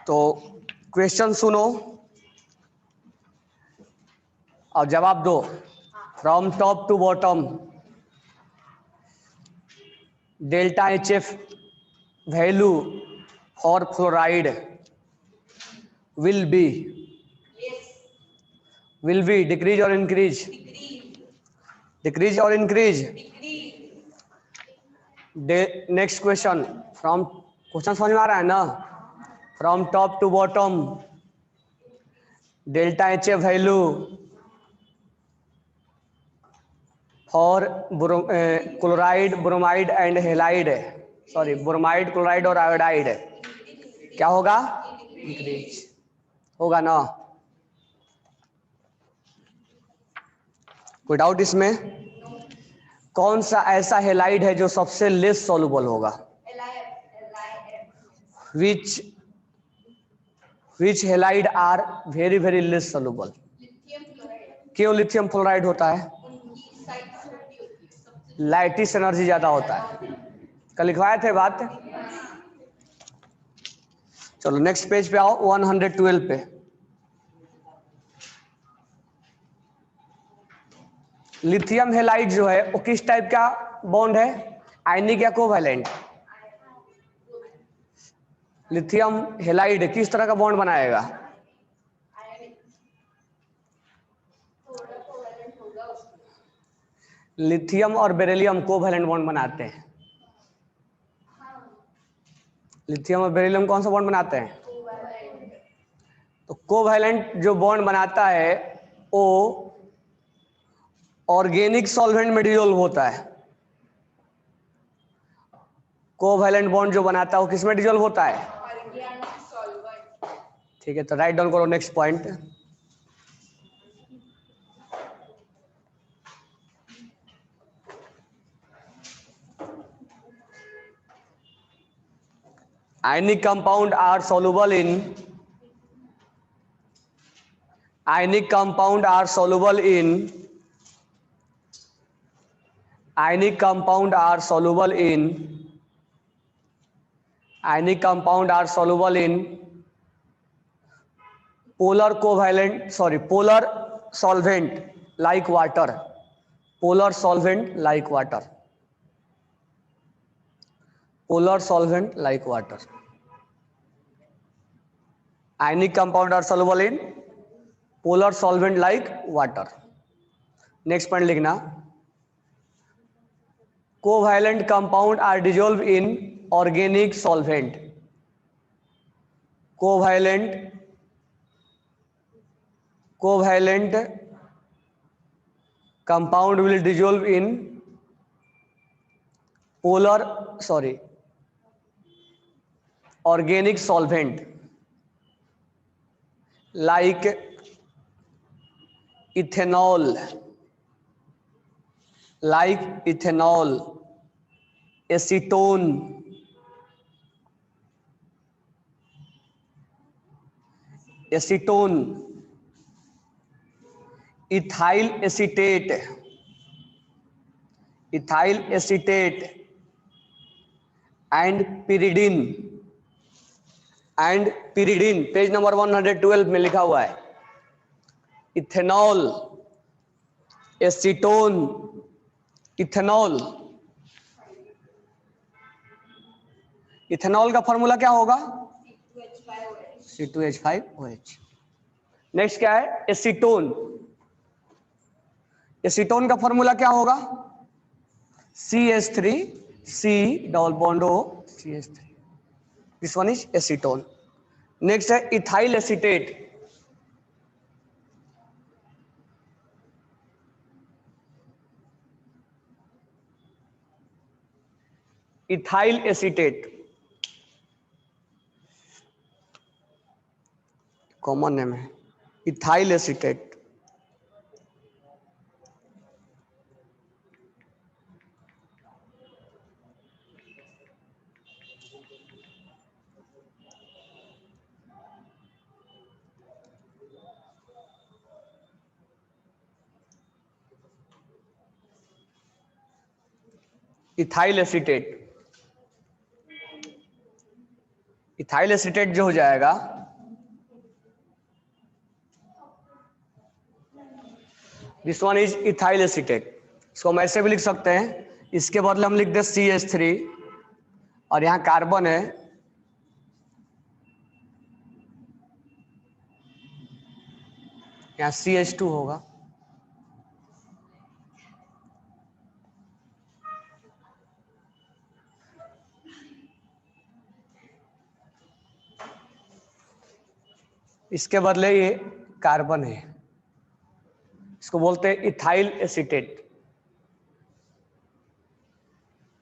तो क्वेश्चन सुनो और जवाब दो। From top to bottom delta H F value for fluoride will be decrease or increase? Decrease or increase? Next question from question समझ में आ रहा है ना? From top to bottom delta H F value for chloride bromide and halide, sorry bromide chloride और iodide क्या होगा? Increase होगा ना? कोई डाउट इसमें? कौन सा ऐसा हेलाइड है जो सबसे लेस सॉल्युबल होगा? Which halide are very very less soluble? क्यों लिथियम फ्लोराइड होता है? लाइटिस एनर्जी ज्यादा होता है। कल लिखवाए थे बात। चलो नेक्स्ट पेज पे आओ, 112 पे। लिथियम हेलाइड जो है वो किस टाइप का बॉन्ड है? आयनिक या कोवैलेंट? लिथियम हेलाइड किस तरह का बॉन्ड बनाएगा? लिथियम और बेरिलियम कोवैलेंट बॉन्ड बनाते हैं। लिथियम और बेरिलियम कौन सा बॉन्ड बनाते हैं? तो कोवैलेंट जो बॉन्ड बनाता है वो ऑर्गेनिक सॉल्वेंट में डिसॉल्व होता है। कोवैलेंट बॉन्ड जो बनाता है वो किस में डिसॉल्व होता है? ठीक है, तो राइट डाउन करो next point. Ionic compound are soluble in ionic compound are soluble in ionic compound are soluble in ionic compound are soluble in polar covalent, sorry, polar solvent like water, polar solvent like water, polar solvent like water. Ionic compound are soluble in polar solvent like water. Next point लिखना, covalent compound are dissolved in organic solvent. Covalent compound will dissolve in organic solvent like ethanol, acetone, ethyl acetate and pyridine, page number 112 में लिखा हुआ है। Ethanol, acetone, ethanol. Ethanol का formula क्या होगा? C2H5OH। Next क्या है? एसीटोन। एसीटोन का फॉर्मूला क्या होगा? CH3C double bond O CH3। This one is acetone. Next है ethyl acetate. Ethyl acetate common name है, इथाइल एसीटेट। इथाइल एसीटेट जो हो जाएगा this one is ethyl acetate. इसको हम ऐसे भी लिख सकते हैं, इसके बदले हम लिख दे CH3 और यहाँ कार्बन है, यहाँ CH2 होगा। इसके बदले ये कार्बन है, इसको बोलते हैं इथाइल एसीटेट।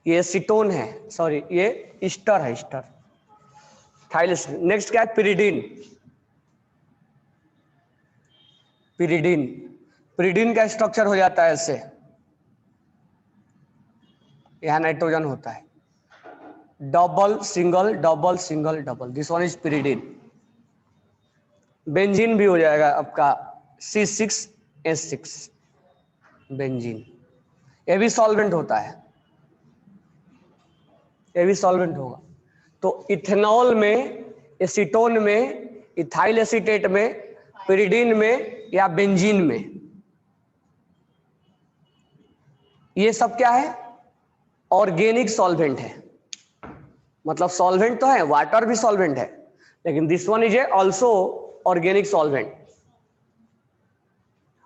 ये एसीटोन है, सॉरी ये ईस्टर है, ईस्टर इथाइल एसीटेट। नेक्स्ट क्या है? पिरिडीन। पिरिडीन, पिरिडीन का स्ट्रक्चर हो जाता है ऐसे, यहाँ नाइट्रोजन होता है, double single double single double, this one is pyridine. Benzene भी हो जाएगा आपका C6H6 बेंजीन, ये भी सॉल्वेंट होता है, ये भी सॉल्वेंट होगा। तो इथेनॉल में, एसीटोन में, इथाइल एसीटेट में, पिरिडीन में या बेंजीन में, ये सब क्या है? ऑर्गेनिक सॉल्वेंट है। मतलब सॉल्वेंट तो है, वाटर भी सॉल्वेंट है, लेकिन this one is A also organic solvent.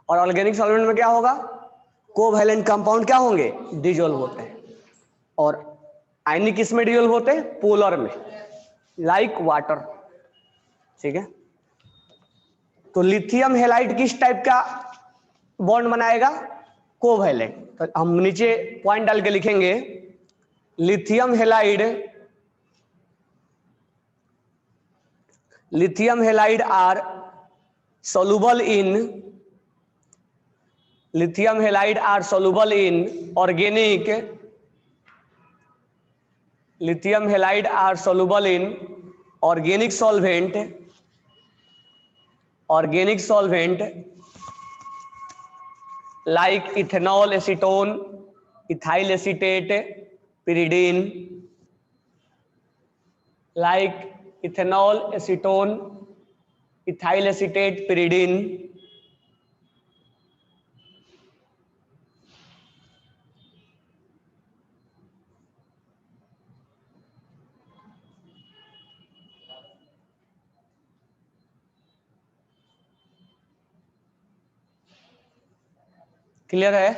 और ऑर्गेनिक सॉल्वेंट में क्या होगा? कोवैलेंट कंपाउंड क्या होंगे? डिजोल्व होते हैं। और आयनिक किस में डिजोल्व होते हैं? पोलर में, लाइक वाटर। ठीक है, तो लिथियम हेलाइड किस टाइप का बॉन्ड बनाएगा? कोवैलेंट। तो हम नीचे पॉइंट डाल के लिखेंगे, lithium halide, lithium halide are soluble in, lithium halide are soluble in organic, lithium halide are soluble in organic solvent, organic solvent like ethanol, acetone, ethyl acetate, pyridine, like ethanol, acetone, ethyl acetate, pyridine, clear है?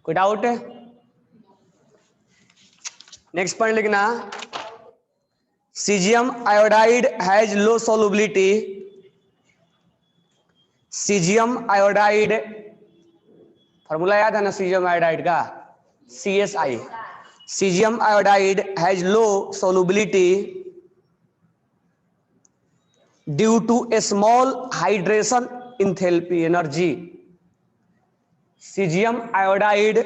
कोई doubt है? Next point लिखना, caesium iodide has low solubility, caesium iodide, formula याद है ना caesium iodide का? CSI। Caesium iodide has low solubility due to a small hydration enthalpy energy. Caesium iodide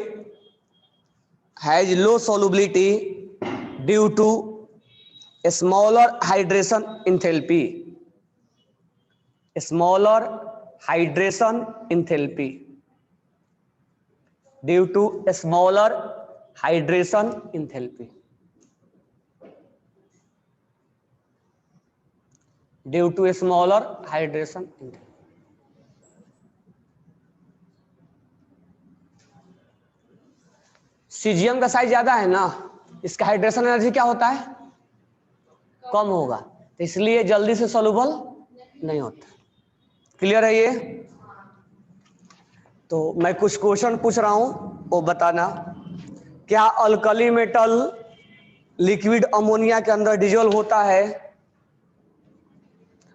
has low solubility due to a smaller hydration enthalpy, smaller hydration enthalpy, due to a smaller hydration enthalpy, due to a smaller hydration enthalpy। Caesium का size ज्यादा है ना, इसका hydration energy क्या होता है? कम होगा, तो इसलिए जल्दी से सोलुबल नहीं होता। क्लियर है ये? तो मैं कुछ क्वेश्चन पूछ रहा हूं, वो बताना। क्या अल्कली मेटल लिक्विड अमोनिया के अंदर डिजोल्व होता है?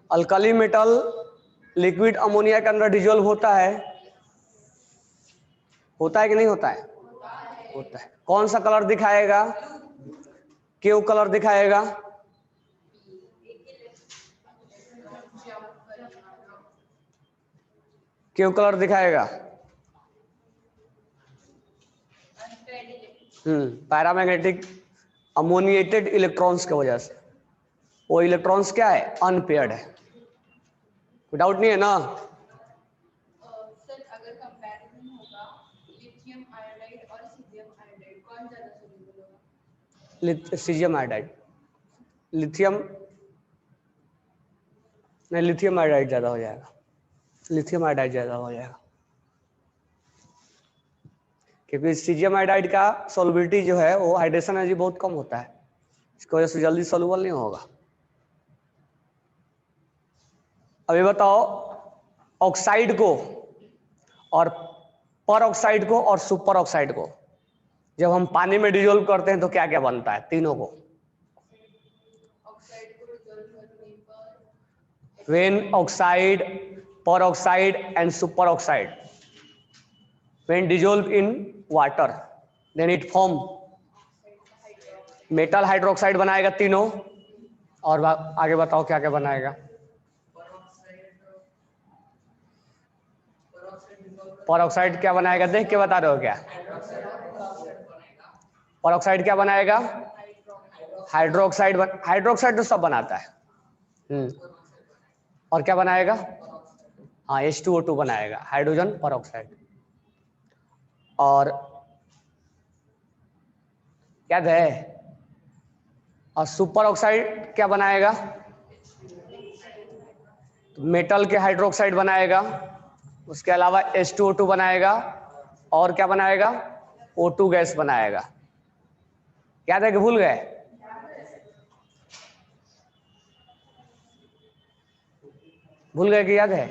अल्कली मेटल लिक्विड अमोनिया के अंदर डिजोल्व होता है? होता है कि नहीं होता है? होता है। कौन सा कलर दिखाएगा? क्यों कलर दिखाएगा? क्यों कलर दिखाएगा? पैरामैग्नेटिक अमोनिएटेड इलेक्ट्रॉन्स की वजह से। वो इलेक्ट्रॉन्स क्या है? अनपेयर्ड है। कोई डाउट नहीं है ना? सर अगर कंपैरिजन होगा लिथियम आयोडाइड और caesium iodide, caesium iodide, lithium नहीं, लिथियम आयोडाइड ज्यादा हो जाएगा, लिथियम आयोडाइड ज्यादा हो जाएगा, क्योंकि सीजियम आयोडाइड का सॉल्युबिलिटी जो है वो हाइड्रेशन एनर्जी बहुत कम होता है, इसकी वजह से जल्दी सॉल्युबल नहीं होगा। अभी बताओ ऑक्साइड को और पर ऑक्साइड को और सुपर ऑक्साइड को जब हम पानी में डिजोल्व करते हैं तो क्या क्या बनता है तीनों को? when oxide, peroxide and superoxide when dissolved in water then it form metal hydroxide बनाएगा तीनों, और आगे बताओ क्या क्या बनाएगा? पेरोक्साइड क्या बनाएगा, देख के बता रहे हो क्या? पेरोक्साइड क्या बनाएगा? हाइड्रोक्साइड हाइड्रोक्साइड तो सब बनाता है। और क्या बनाएगा? हाँ, H2O2 बनाएगा, हाइड्रोजन पेरोक्साइड। और याद है? और सुपर ऑक्साइड क्या बनाएगा? मेटल के हाइड्रोक्साइड बनाएगा, उसके अलावा H2O2 बनाएगा, और क्या बनाएगा? O2 गैस बनाएगा। याद है कि भूल गए? भूल गए कि याद है?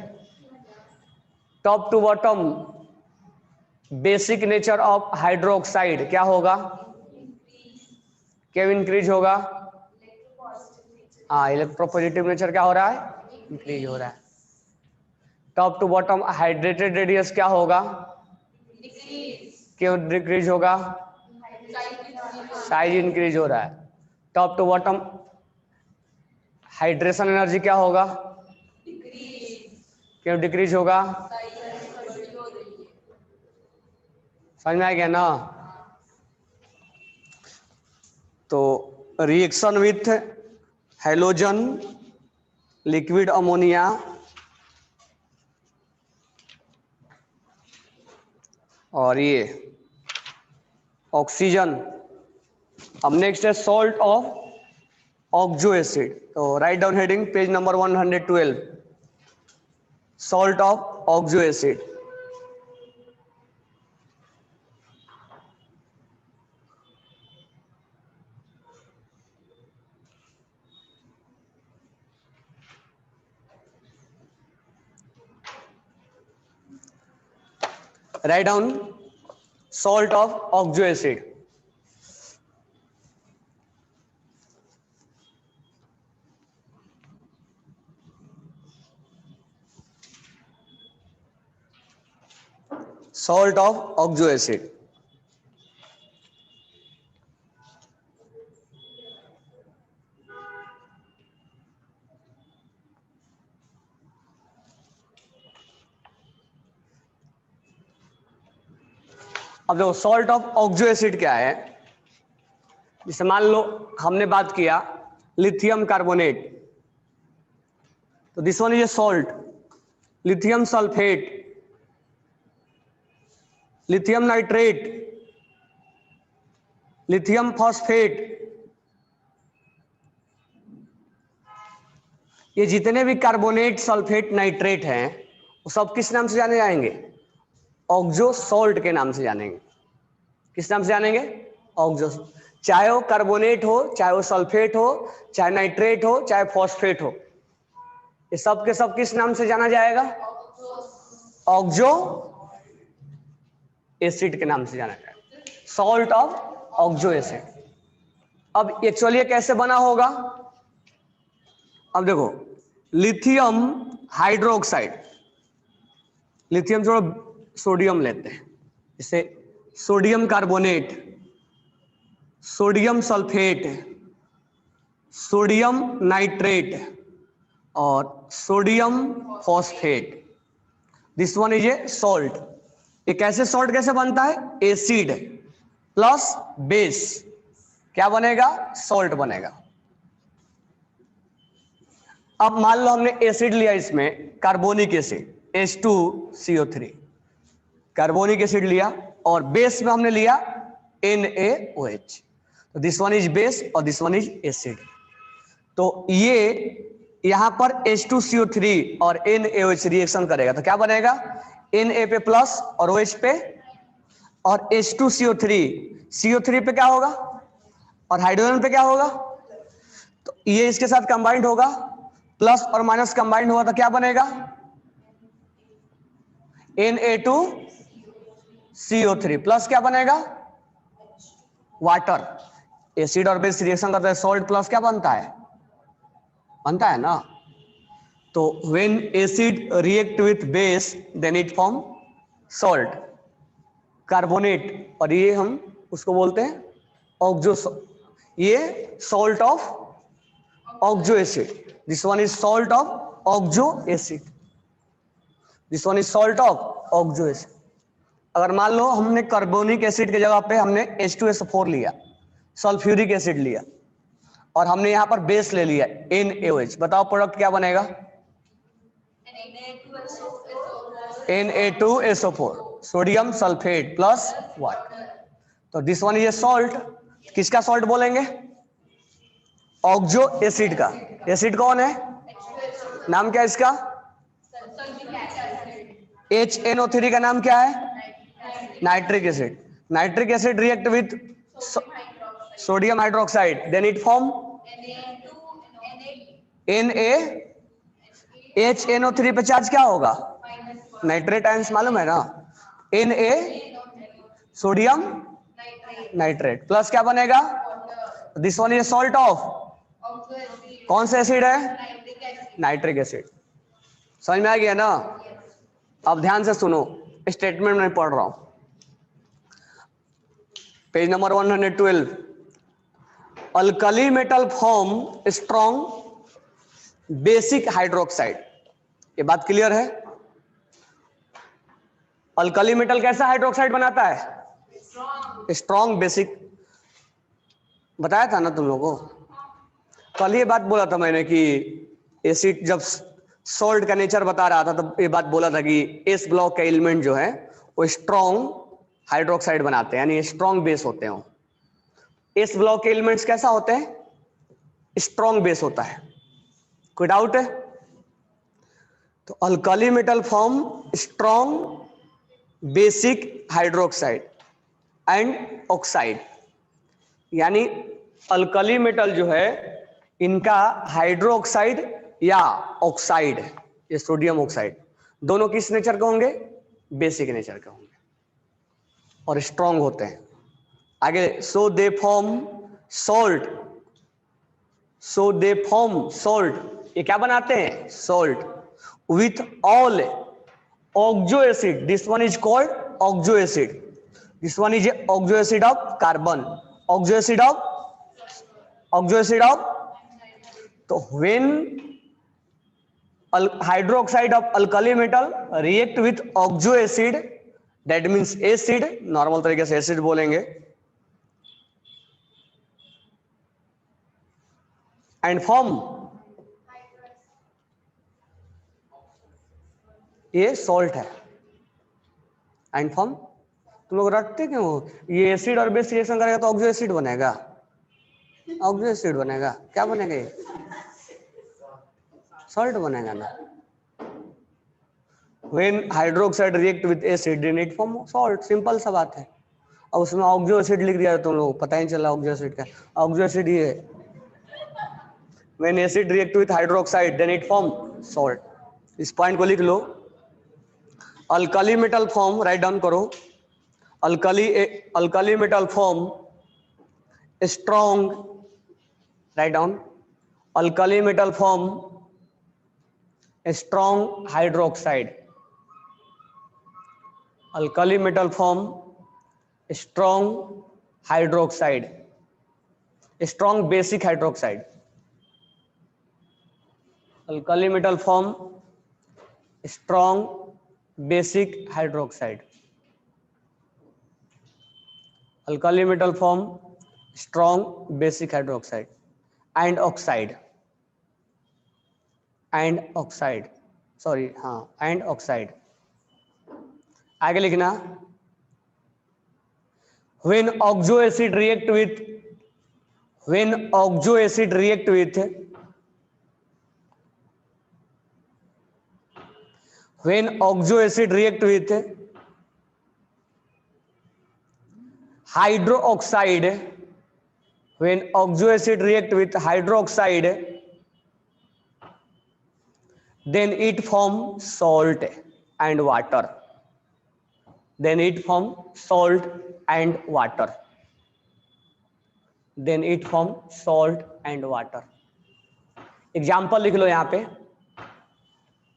Top to bottom basic nature of hydroxide क्या होगा? क्या इंक्रीज होगा? हाँ, इलेक्ट्रोपॉजिटिव नेचर क्या हो रहा है? इंक्रीज हो रहा है। Top to bottom hydrated radius क्या होगा? क्यों डिक्रीज होगा? साइज इंक्रीज हो रहा है। Top to bottom hydration energy क्या होगा? क्यों डिक्रीज होगा? समझ में आ गया ना? तो reaction with halogen, liquid ammonia और ये ऑक्सीजन। अब नेक्स्ट है सॉल्ट ऑफ ऑक्सो एसिड। तो write down heading page number 112, salt of oxo acid. Write down salt of oxo acid. Salt of oxo acid. अब देखो सॉल्ट ऑफ ऑक्सो एसिड क्या है। जैसे मान लो हमने बात किया लिथियम कार्बोनेट, तो this one is a salt. Lithium sulphate, lithium nitrate, lithium phosphate, ये जितने भी कार्बोनेट, सल्फेट, नाइट्रेट हैं वो सब किस नाम से जाने जाएंगे? ऑक्सो सॉल्ट के नाम से जानेंगे। किस नाम से जानेंगे? ऑक्सो। चाहे वो कार्बोनेट हो, चाहे वो सल्फेट हो, चाहे नाइट्रेट हो, चाहे फॉस्फेट हो, ये सब के सब किस नाम से जाना जाएगा? ऑक्सो एसिड के नाम से जाना जाएगा, सॉल्ट ऑफ ऑक्सो एसिड। अब एक्चुअली कैसे बना होगा? अब देखो लिथियम हाइड्रोक्साइड, लिथियम छोड़ो सोडियम लेते हैं, जैसे sodium carbonate, sodium sulphate, sodium nitrate और sodium phosphate, this one is a salt. ये कैसे सॉल्ट कैसे बनता है? एसिड प्लस बेस क्या बनेगा? सॉल्ट बनेगा। अब मान लो हमने एसिड लिया, इसमें carbonic acid H2CO3 carbonic acid लिया, और बेस में हमने लिया NaOH। तो दिस वन इज बेस और दिस वन इज एसिड। तो ये यहां पर H2CO3 और NaOH रिएक्शन करेगा तो क्या बनेगा, Na पे प्लस और OH पे, और H2CO3 CO3 पे क्या होगा और हाइड्रोजन पे क्या होगा, तो ये इसके साथ कंबाइंड होगा, प्लस और माइनस कंबाइंड होगा तो क्या बनेगा, Na2CO3 प्लस क्या बनेगा, वाटर। एसिड और बेस रिएक्शन करता है, सॉल्ट प्लस क्या बनता है ना। तो when acid react with base then it form salt, carbonate, और ये हम उसको बोलते हैं ऑक्जो, ये salt of oxo acid, this one is salt of oxo acid, this one is salt of oxo acid. अगर मान लो हमने कार्बोनिक एसिड की जगह पे हमने H2SO4 लिया, सल्फ्यूरिक एसिड लिया, और हमने यहां पर बेस ले लिया NaOH, बताओ प्रोडक्ट क्या बनेगा, Na2SO4, sodium sulphate plus water. तो दिस वन इज सॉल्ट, किसका सॉल्ट बोलेंगे, ऑक्जो एसिड का। एसिड कौन है, नाम क्या है इसका, HNO3 का नाम क्या है, nitric acid. Nitric acid react with sodium hydroxide then it form HNO3 पे चार्ज क्या होगा, नाइट्रेट आयंस, मालूम है ना, Na सोडियम नाइट्रेट प्लस क्या बनेगा, this one is salt of, कौन सा एसिड है, नाइट्रिक एसिड। समझ में आ गया ना। अब ध्यान से सुनो, स्टेटमेंट में पढ़ रहा हूं, page number 112, alkali metal form strong basic hydroxide. ये बात क्लियर है, अल्कली मेटल कैसा हाइड्रोक्साइड बनाता है, स्ट्रॉन्ग बेसिक, बताया था ना तुम लोगों को, कल ये बात बोला था मैंने कि एसिड जब सॉल्ट का नेचर बता रहा था तो ये बात बोला था कि एस ब्लॉक के एलिमेंट जो है वो स्ट्रॉन्ग हाइड्रोक्साइड बनाते हैं, यानी स्ट्रॉन्ग बेस होते हैं। एस ब्लॉक के एलिमेंट्स कैसा होते हैं, स्ट्रॉन्ग बेस होता है, कोई डाउट है। तो alkali metal form strong basic hydroxide and oxide, यानी अल्कली मेटल जो है इनका हाइड्रोक्साइड या ऑक्साइड, ये सोडियम ऑक्साइड, दोनों किस नेचर के होंगे, बेसिक नेचर के होंगे और स्ट्रॉन्ग होते हैं। आगे, so they form salt, so they form salt, ये क्या बनाते हैं, salt with all oxo acid, this one is called oxo acid, this one is oxo acid of carbon, oxo acid of, तो when hydroxide of alkali metal react with oxo acid, that means acid, normal तरीके से acid बोलेंगे, and form, ये salt है, and form, तुम लोग रटते क्यों, ये एसिड और बेस रिएक्शन करेगा तो ऑक्जो एसिड बनेगा, ऑक्जो एसिड बनेगा, क्या बनेगा, ये सॉल्ट बनेगा ना। When hydroxide react with acid then it form salt, simple सा बात है। अब उसमें ऑक्जो एसिड लिख दिया तुम लोग, पता ही चला ऑक्जो एसिड का, ऑक्जो एसिड ये है। When acid react with hydroxide then it form salt, इस पॉइंट को लिख लो। Alkali metal form right down करो, alkali metal form strong, right down, alkali metal form strong hydroxide, alkali metal form strong hydroxide, strong basic hydroxide, alkali metal form strong basic hydroxide, alkali metal form strong basic hydroxide and oxide, and oxide, sorry हाँ, and oxide. आगे लिखना, when oxo acid react with when oxo acid react with when oxo acid react with hydroxide when oxo acid react with hydroxide then it form salt and water then it form salt and water then it form salt and water example लिख लो यहां पे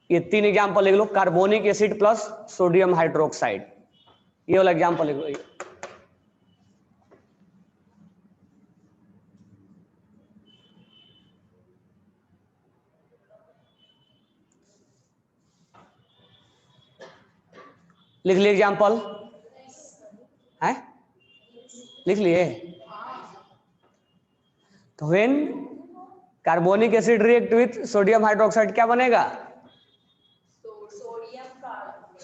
ये 3 example लिख लो carbonic acid plus sodium hydroxide ये वाला example लिख लो लिख लिए एग्जाम्पल है लिख लिए तो when carbonic acid react with sodium hydroxide क्या बनेगा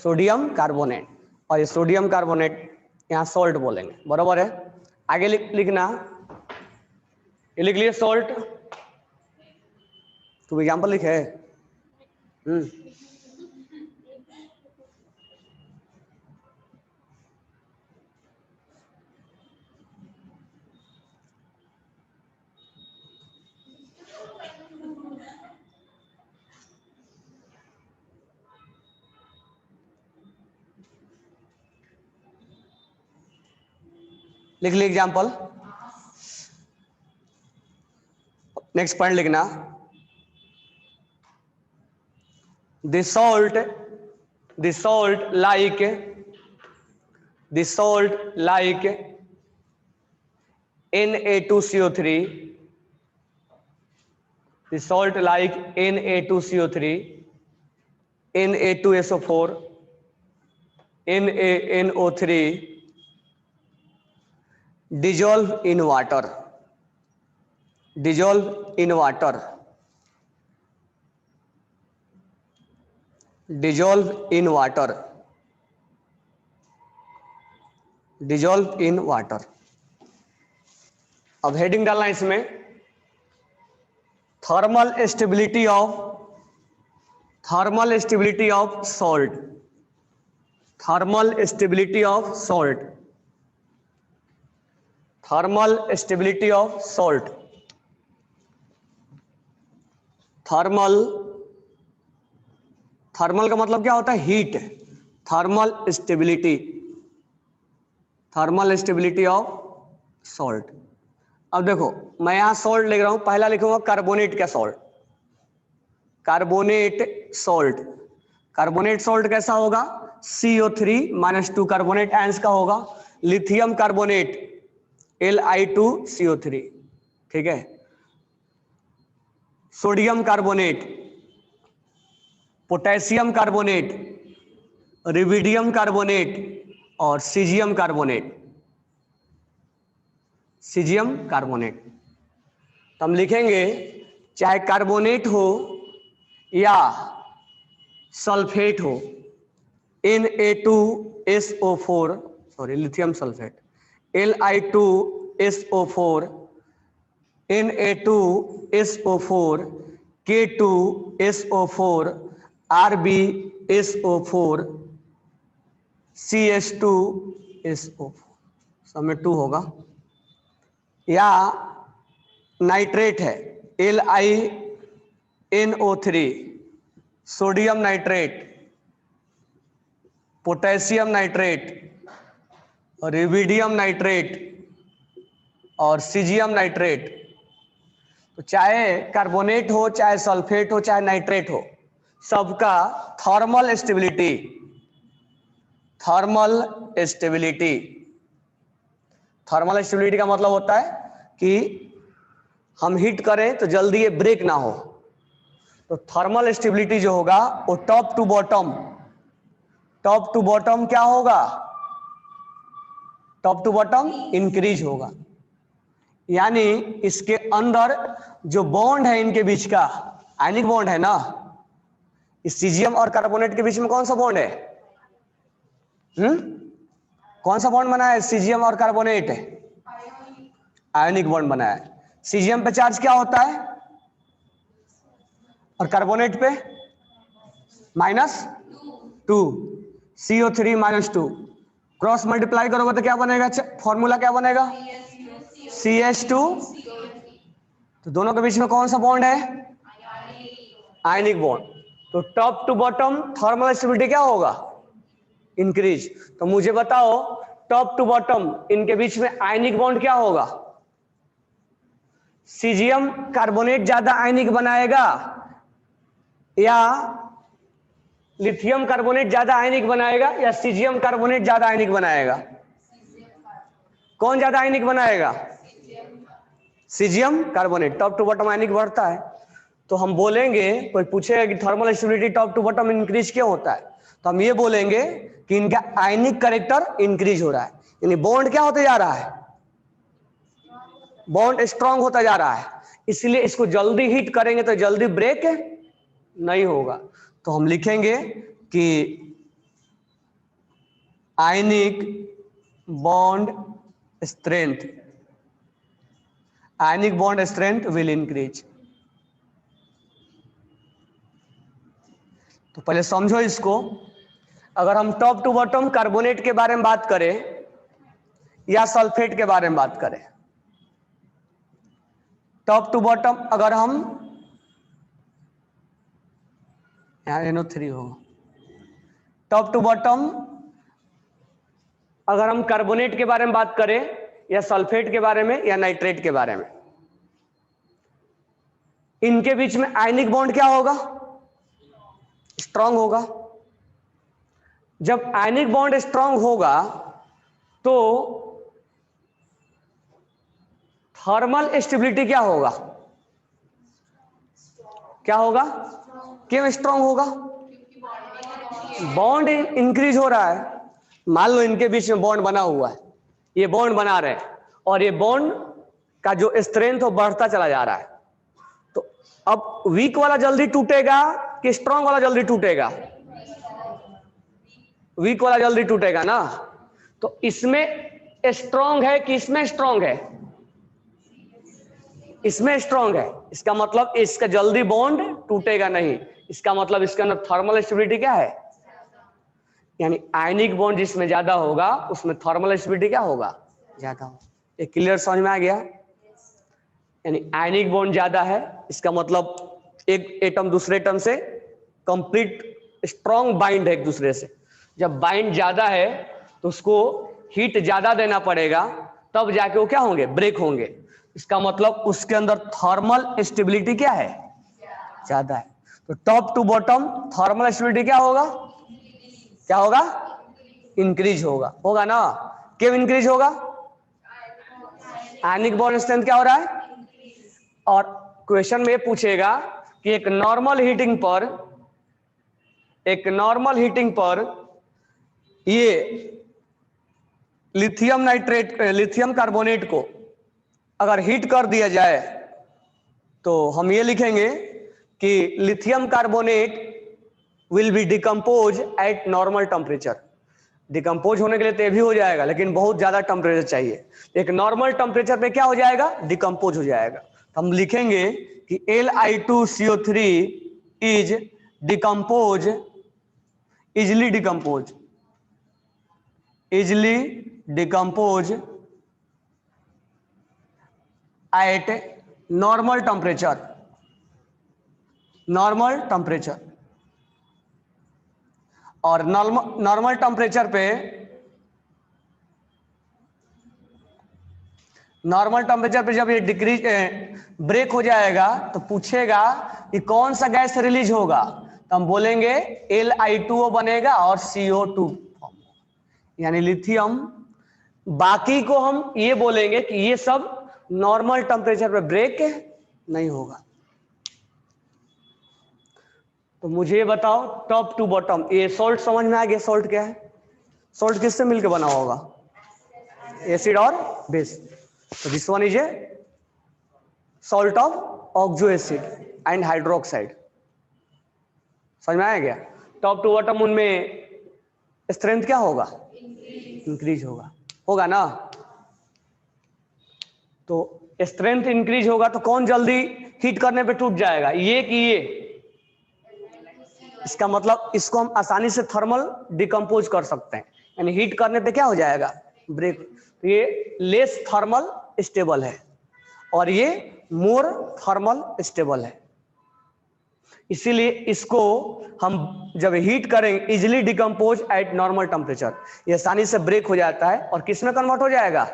सोडियम कार्बोनेट और ये सोडियम कार्बोनेट यहां सॉल्ट बोलेंगे बराबर है आगे लिखना ये लिख लिए सॉल्ट तू एग्जाम्पल लिखे लिख ली एग्जाम्पल नेक्स्ट पॉइंट लिखना the salt like Na2CO3 the salt like Na2CO3 Na2SO4 NaNO3 dissolve in water dissolve in water dissolve in water dissolve in water अब हेडिंग डालना है इसमें thermal stability of salt thermal stability of salt thermal stability of salt thermal का मतलब क्या होता है heat thermal stability of salt अब देखो मैं यहां सॉल्ट लिख रहा हूं पहला लिखूंगा कार्बोनेट का सॉल्ट कार्बोनेट सॉल्ट कैसा होगा CO3-2 कार्बोनेट आयंस का होगा लिथियम कार्बोनेट Li2CO3 ठीक है sodium carbonate potassium carbonate rubidium carbonate और सीजियम कार्बोनेट तो हम लिखेंगे चाहे कार्बोनेट हो या सल्फेट हो Na2SO4 sorry lithium sulphate Li2SO4 Na2SO4 K2SO4 RbSO4 CS2SO4 सब में 2 होगा या नाइट्रेट है LiNO3 sodium nitrate potassium nitrate rubidium nitrate और सीजियम नाइट्रेट तो चाहे कार्बोनेट हो चाहे सल्फेट हो चाहे नाइट्रेट हो सबका थर्मल स्टेबिलिटी का मतलब होता है कि हम हीट करें तो जल्दी ये ब्रेक ना हो तो थर्मल स्टेबिलिटी जो होगा वो टॉप टू बॉटम क्या होगा टॉप टू बॉटम इंक्रीज होगा यानी इसके अंदर जो बॉन्ड है इनके बीच का आयनिक बॉन्ड है ना इस सीजियम और कार्बोनेट के बीच में कौन सा बॉन्ड है कौन सा बॉन्ड बना है? सीजियम और कार्बोनेट आयनिक बॉन्ड बना है। सीजियम पे चार्ज क्या होता है और कार्बोनेट पे -2, CO3 -2, क्रॉस मल्टीप्लाई करोगे तो क्या बनेगा? फॉर्मूला क्या बनेगा? CH2। तो दोनों के बीच में कौन सा बॉन्ड है? Ionic bond. तो top to bottom thermal stability क्या होगा? इंक्रीज। तो मुझे बताओ टॉप टू बॉटम इनके बीच में आयनिक बॉन्ड क्या होगा? सीजियम कार्बोनेट ज्यादा आयनिक बनाएगा या लिथियम कार्बोनेट ज्यादा आयनिक बनाएगा या सीजियम कार्बोनेट ज्यादा आयनिक बनाएगा? कौन ज्यादा आयनिक बनाएगा? Caesium carbonate. Top to bottom ionic बढ़ता है तो हम बोलेंगे, कोई पूछेगा कि thermal stability top to bottom increase क्यों होता है, तो हम ये बोलेंगे कि इनका आयनिक कैरेक्टर इंक्रीज हो रहा है, यानी बॉन्ड क्या होता जा रहा है? बॉन्ड स्ट्रांग होता जा रहा है, इसलिए इसको जल्दी हिट करेंगे तो जल्दी ब्रेक नहीं होगा। तो हम लिखेंगे कि ionic bond strength, ionic bond strength will increase. तो पहले समझो इसको। अगर हम टॉप टू बॉटम कार्बोनेट के बारे में बात करें या सल्फेट के बारे में बात करें, टॉप टू बॉटम अगर हम यहां NO3 हो, टॉप टू बॉटम अगर हम कार्बोनेट के बारे में बात करें या सल्फेट के बारे में या नाइट्रेट के बारे में, इनके बीच में आयनिक बॉन्ड क्या होगा? स्ट्रांग होगा। जब आयनिक बॉन्ड स्ट्रांग होगा तो थर्मल स्टेबिलिटी क्या होगा? क्या होगा? क्यों स्ट्रांग होगा? बॉन्ड इंक्रीज हो रहा है। मान लो इनके बीच में बॉन्ड बना हुआ है, ये बॉन्ड बना रहे हैं और ये बॉन्ड का जो स्ट्रेंथ हो बढ़ता चला जा रहा है, तो अब वीक वाला जल्दी टूटेगा कि स्ट्रांग वाला जल्दी टूटेगा? वीक वाला जल्दी टूटेगा ना। तो इसमें स्ट्रांग है कि इसमें स्ट्रांग है? इसमें स्ट्रांग है, इसका मतलब इसका जल्दी बॉन्ड टूटेगा नहीं, इसका मतलब इसके अंदर थर्मल स्टेबिलिटी क्या है? यानी आयनिक बॉन्ड जिसमें ज्यादा होगा उसमें थर्मल स्टेबिलिटी क्या होगा? ज्यादा होगा। ये क्लियर समझ में आ गया? यानी आयनिक बॉन्ड ज्यादा है, इसका मतलब एक एटम दूसरे एटम से कंप्लीट स्ट्रांग बाइंड है एक दूसरे से। जब बाइंड ज्यादा है तो उसको हीट ज्यादा देना पड़ेगा, तब जाके वो क्या होंगे? ब्रेक होंगे। इसका मतलब उसके अंदर थर्मल स्टेबिलिटी क्या है? ज्यादा है। तो top to bottom thermal stability क्या होगा? क्या होगा? इंक्रीज होगा। होगा ना? क्यों इंक्रीज होगा? आयनिक बॉन्ड स्ट्रेंथ क्या हो रहा है? और क्वेश्चन में पूछेगा कि एक नॉर्मल हीटिंग पर ये लिथियम कार्बोनेट को अगर हीट कर दिया जाए तो हम ये लिखेंगे कि lithium carbonate will be decompose eight normal temperature. Decompose होने के लिए तो ये भी हो जाएगा, लेकिन बहुत ज्यादा टेम्परेचर चाहिए। एक नॉर्मल टेम्परेचर पे क्या हो जाएगा? डिकम्पोज हो जाएगा। तो हम लिखेंगे कि Li2CO3 is decompose, easily decompose eight normal temperature. और नॉर्मल टेम्परेचर पे जब ये डिक्रीज ब्रेक हो जाएगा तो पूछेगा कि कौन सा गैस रिलीज होगा, तो हम बोलेंगे Li2O बनेगा और CO2, यानी लिथियम। बाकी को हम ये बोलेंगे कि ये सब नॉर्मल टेम्परेचर पे ब्रेक नहीं होगा। तो मुझे ये बताओ टॉप टू बॉटम, ये सॉल्ट समझ में आ गया? सॉल्ट क्या है? सॉल्ट किससे मिलकर बना होगा? एसिड और बेस। तो this one is a salt of oxo acid and hydroxide. समझ में आया क्या? टॉप टू बॉटम उनमें स्ट्रेंथ क्या होगा? इंक्रीज होगा, होगा ना। तो स्ट्रेंथ इंक्रीज होगा तो कौन जल्दी हीट करने पे टूट जाएगा, ये कि ये? इसका मतलब इसको हम आसानी से थर्मल डिकम्पोज कर सकते हैं, यानी हीट करने पे क्या हो जाएगा, ब्रेक। तो ये लेस थर्मल स्टेबल है और ये मोर थर्मल स्टेबल है, इसीलिए इसको हम जब हीट करेंगे easily decompose eight normal temperature, ये आसानी से ब्रेक हो जाता है और किसमें कन्वर्ट हो जाएगा,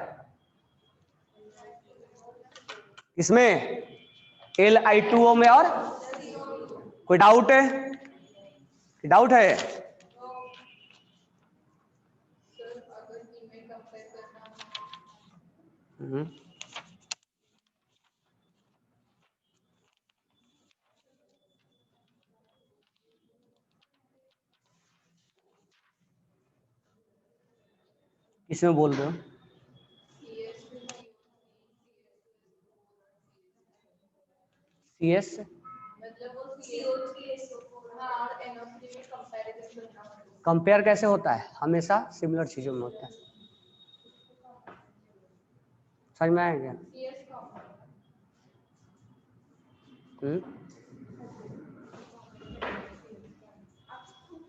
इसमें Li2O में। और कोई डाउट है, डाउट है? किसमें बोल रहे हो? CS कंपेयर कैसे होता है, हमेशा सिमिलर चीजों में होता है, समझ में आया क्या?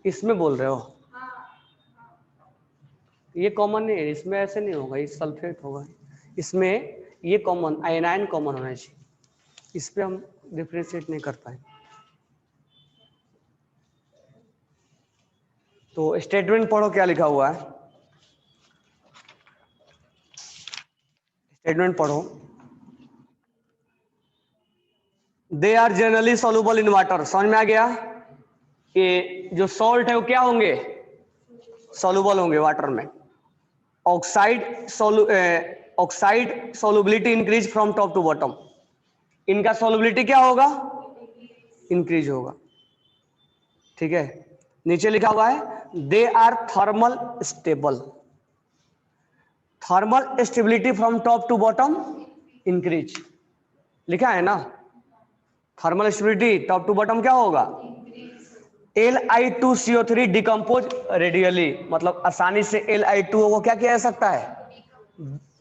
इसमें बोल रहे हो, ये कॉमन नहीं है, इसमें ऐसे नहीं होगा, ये सल्फेट होगा, इसमें ये कॉमन आयनाइन कॉमन होना चाहिए, इस पे हम डिफरेंशिएट नहीं कर पाए। तो स्टेटमेंट पढ़ो क्या लिखा हुआ है, स्टेटमेंट पढ़ो। They are generally soluble in water, समझ में आ गया कि जो सॉल्ट है वो क्या होंगे, सॉल्युबल होंगे वाटर में। Oxide solubility increase from top to bottom, इनका सॉल्युबिलिटी क्या होगा, इंक्रीज होगा, ठीक है। नीचे लिखा हुआ है they are thermal stable, thermal stability from top to bottom increase, लिखा है ना। Thermal stability top to bottom क्या होगा, Li2CO3 डिकम्पोज रेडियली, मतलब आसानी से Li2O को क्या किया जा सकता है,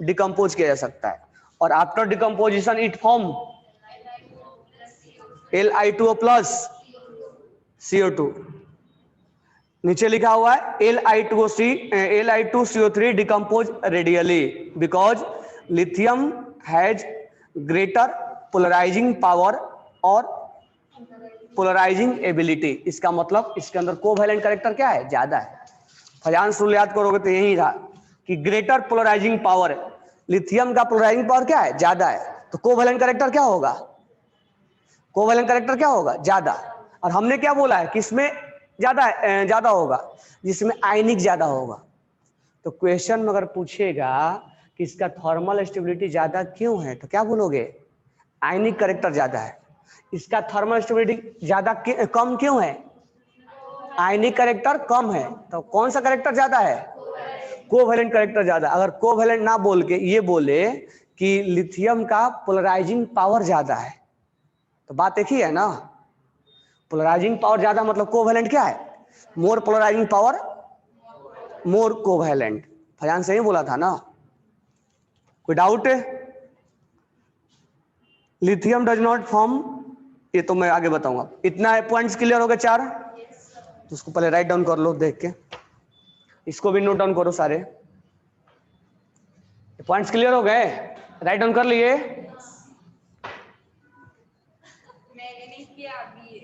डिकम्पोज किया जा सकता है, और after decomposition it form Li2O plus CO2। नीचे लिखा हुआ है Li2CO3 decompose readily because lithium has greater polarising power और पोलराइजिंग एबिलिटी, इसका मतलब इसके अंदर कोवैलेंट कैरेक्टर क्या है, ज्यादा है। फजांस रूल याद करोगे तो यही था कि ग्रेटर पोलराइजिंग पावर, लिथियम का पोलराइजिंग पावर क्या है, ज्यादा है, तो कोवैलेंट कैरेक्टर क्या होगा, कोवैलेंट कैरेक्टर क्या होगा, ज्यादा। और हमने क्या बोला है, किसमें ज्यादा होगा, जिसमें आयनिक ज्यादा होगा। तो क्वेश्चन में अगर पूछेगा कि इसका थर्मल स्टेबिलिटी ज्यादा क्यों है, तो क्या बोलोगे, आयनिक कैरेक्टर ज्यादा है। इसका थर्मल स्टेबिलिटी ज्यादा कम क्यों है, आयनिक कैरेक्टर कम है, तो कौन सा कैरेक्टर ज्यादा है, कोवैलेंट कैरेक्टर ज्यादा। अगर कोवैलेंट ना बोल के ये बोले कि लिथियम का पोलराइजिंग पावर ज्यादा है, तो बात एक ही है ना, पोलराइजिंग पावर ज्यादा मतलब कोवैलेंट क्या है, मोर polarising power more covalent. Fazan से ही बोला था ना, कोई डाउट है? लिथियम डज नॉट फॉर्म, ये तो मैं आगे बताऊंगा। इतना है, पॉइंट्स क्लियर हो गए 4, तो उसको पहले राइट डाउन कर लो देख के, इसको भी नोट डाउन करो सारे। पॉइंट्स क्लियर हो गए, राइट डाउन कर लिए?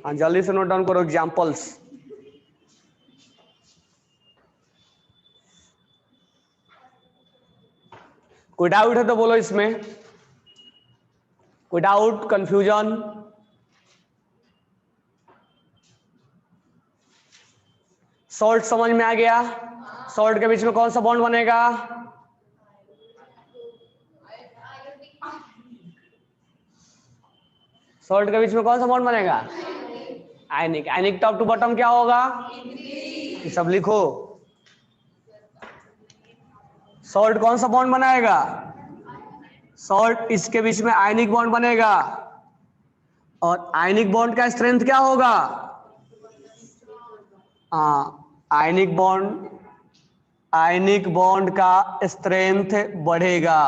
हाँ जल्दी से नोट डाउन करो एग्जांपल्स। कोई डाउट है तो बोलो इसमें, कोई डाउट कंफ्यूजन? सॉल्ट समझ में आ गया, सॉल्ट के बीच में कौन सा बॉन्ड बनेगा, सॉल्ट के बीच में कौन सा बॉन्ड बनेगा, आयनिक। आयनिक टॉप टू बॉटम क्या होगा, ये सब लिखो। सॉल्ट कौन सा बॉन्ड बनाएगा, सॉल्ट इसके बीच में आयनिक बॉन्ड बनेगा, और आयनिक बॉन्ड का स्ट्रेंथ क्या होगा, हाँ आयनिक बॉन्ड आयनिक बॉन्ड का स्ट्रेंथ बढ़ेगा,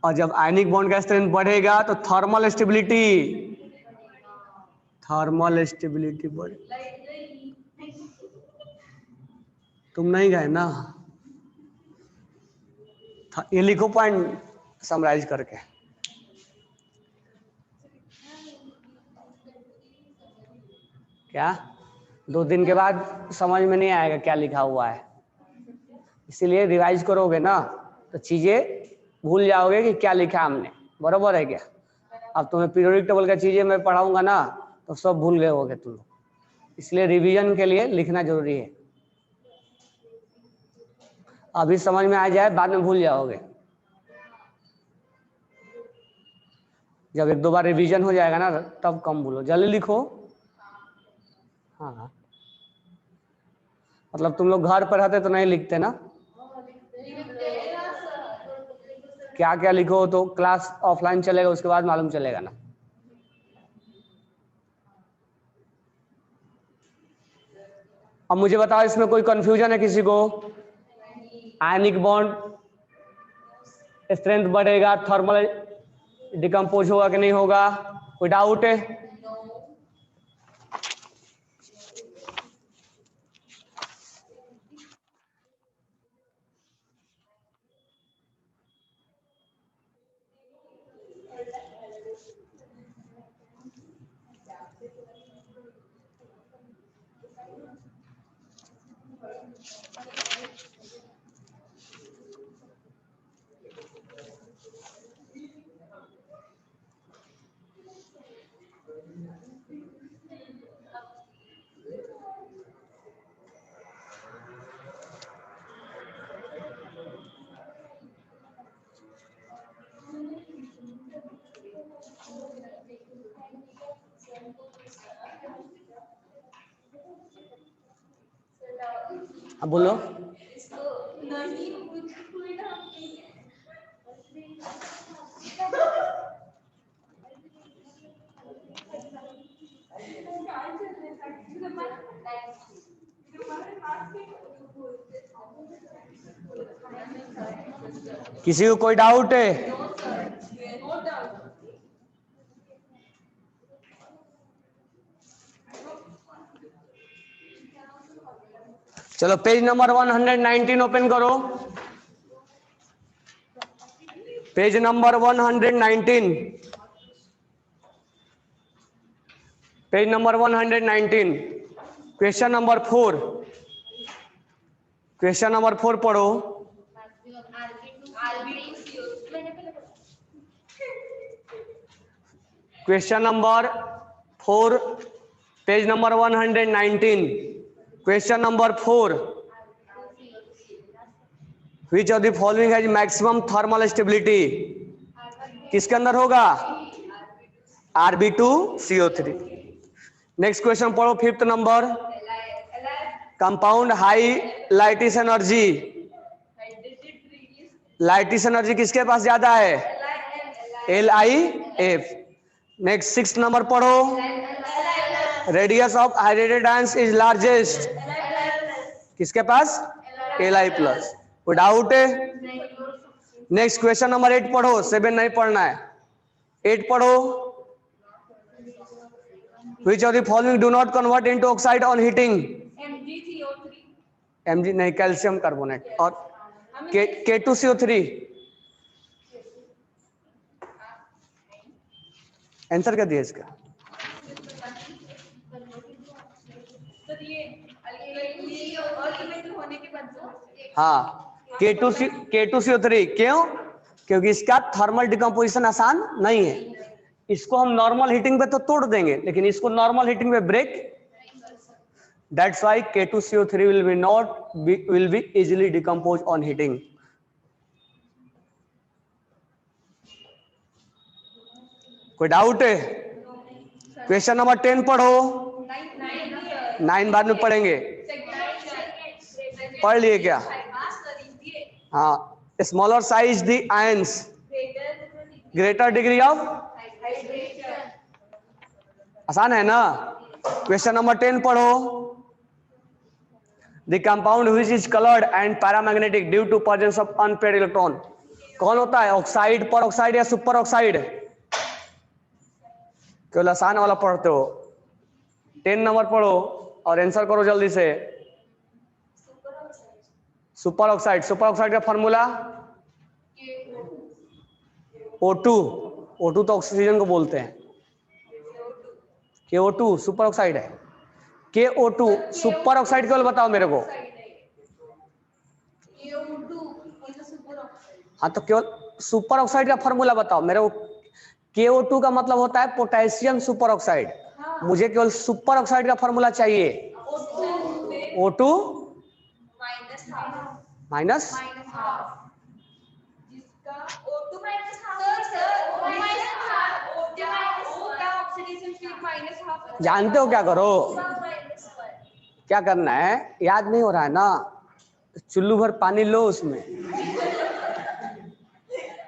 और जब आयनिक बॉन्ड का स्ट्रेंथ बढ़ेगा तो थर्मल स्टेबिलिटी बढ़े। तुम नहीं गए ना, ये लिखो पॉइंट समराइज करके। क्या 2 दिन के बाद समझ में नहीं आएगा क्या लिखा हुआ है, इसीलिए रिवाइज करोगे ना तो चीजें भूल जाओगे कि क्या लिखा हमने, बरोबर है क्या। अब तुम्हें पीरियोडिक टेबल का चीजें मैं पढ़ाऊंगा ना तो सब भूल गए होगे तुम लोग, इसलिए रिवीजन के लिए लिखना जरूरी है। अभी समझ में आ जाए बाद में भूल जाओगे, जब 1-2 बार रिवीजन हो जाएगा ना तब कम भूलो। जल्दी लिखो। हाँ मतलब तुम लोग घर पर रहते तो नहीं लिखते ना, क्या क्या लिखो तो क्लास ऑफलाइन चलेगा उसके बाद मालूम चलेगा ना। अब मुझे बताओ इसमें कोई कंफ्यूजन है किसी को? आयनिक बॉन्ड स्ट्रेंथ बढ़ेगा, थर्मल डिकम्पोज होगा कि नहीं होगा, कोई डाउट है? अब बोलो। किसी को कोई डाउट है? चलो पेज नंबर 119 ओपन करो, page number 119, page number 119, question number 4, question number 4 पढ़ो। Question number 4 page number 119, question number 4, which of the following has maximum thermal stability? किसके अंदर होगा? Rb2CO3। नेक्स्ट क्वेश्चन पढ़ो 5th नंबर, compound high lattice energy, lattice energy किसके पास ज्यादा है? LiF। नेक्स्ट 6th नंबर पढ़ो, radius of hydrated ions is largest, किसके पास? Li plus. कोई डाउट है? नेक्स्ट क्वेश्चन नंबर 8 पढ़ो, 7 नहीं पढ़ना है, 8 पढ़ो, which of the following do not convert into oxide on heating? Mg नहीं, कैल्शियम कार्बोनेट। और K2CO3 आंसर क्या दिया इसका? हाँ K2CO3, क्यों? क्योंकि इसका थर्मल डिकम्पोजिशन आसान नहीं है, इसको हम नॉर्मल हीटिंग पे तो तोड़ देंगे लेकिन इसको नॉर्मल हीटिंग पे break, that's why K2CO3 will be easily decomposed on heating। कोई डाउट है? क्वेश्चन नंबर 10 पढ़ो, 9 बाद में पढ़ेंगे, पढ़ लिए क्या? हाँ, smaller size the ions, greater degree of, आसान है ना? क्वेश्चन नंबर 10 पढ़ो, the compound which is coloured and paramagnetic due to presence of unpaired electron, कौन होता है? ऑक्साइड, पर ऑक्साइड या सुपर ऑक्साइड? केवल आसान वाला पढ़ते हो, 10 नंबर पढ़ो और आंसर करो जल्दी से। सुपर ऑक्साइड, सुपर ऑक्साइड का फॉर्मूला O2, O2 तो ऑक्सीजन को बोलते हैं, KO2 सुपर ऑक्साइड है। KO2 सुपर ऑक्साइड केवल बताओ मेरे को। हाँ तो केवल सुपर ऑक्साइड का फॉर्मूला बताओ मेरे को। KO2 का मतलब होता है पोटेशियम सुपर ऑक्साइड, मुझे केवल सुपर ऑक्साइड का फॉर्मूला चाहिए। O2 माइनस, जानते हो क्या करो, क्या करना है, याद नहीं हो रहा है ना, चुल्लू भर पानी लो उसमें।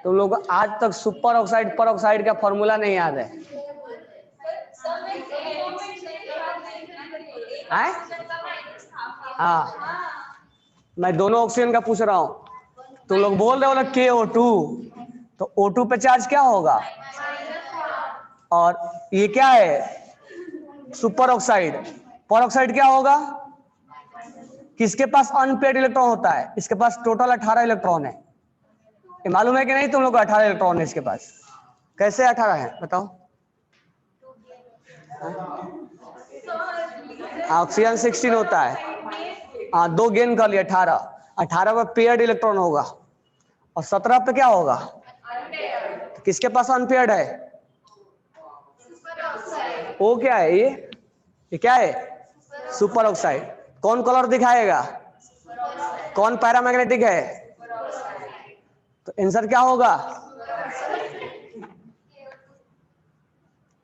तुम लोग को आज तक सुपर ऑक्साइड पर ऑक्साइड का फॉर्मूला नहीं याद है? हाँ, मैं दोनों ऑक्सीजन का पूछ रहा हूं। तुम लोग बोल रहे हो ना KO2, तो O2 पे चार्ज क्या होगा? और ये क्या है? Super oxide. पर ऑक्साइड क्या होगा? किसके पास अनपेयर्ड इलेक्ट्रॉन होता है? इसके पास टोटल 18 इलेक्ट्रॉन है। ये मालूम है कि नहीं तुम लोग को? 18 इलेक्ट्रॉन है इसके पास। कैसे 18 है बताओ? ऑक्सीजन 16 होता है, हाँ 2 गेन कर लिया, 18 पे पेयर्ड इलेक्ट्रॉन होगा और 17 पे क्या होगा? तो किसके पास अनपेयर्ड है? वो क्या है? ये क्या है? Super oxide. कौन कलर दिखाएगा? कौन पैरामैग्नेटिक है? तो आंसर क्या होगा?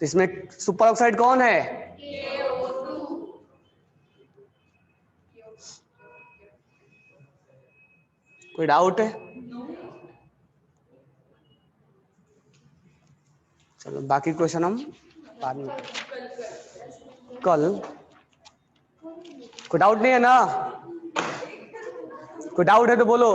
तो इसमें सुपर ऑक्साइड कौन है? कोई डाउट है? चलो बाकी क्वेश्चन हम बाद में, कल। कोई डाउट नहीं है ना? कोई डाउट है तो बोलो।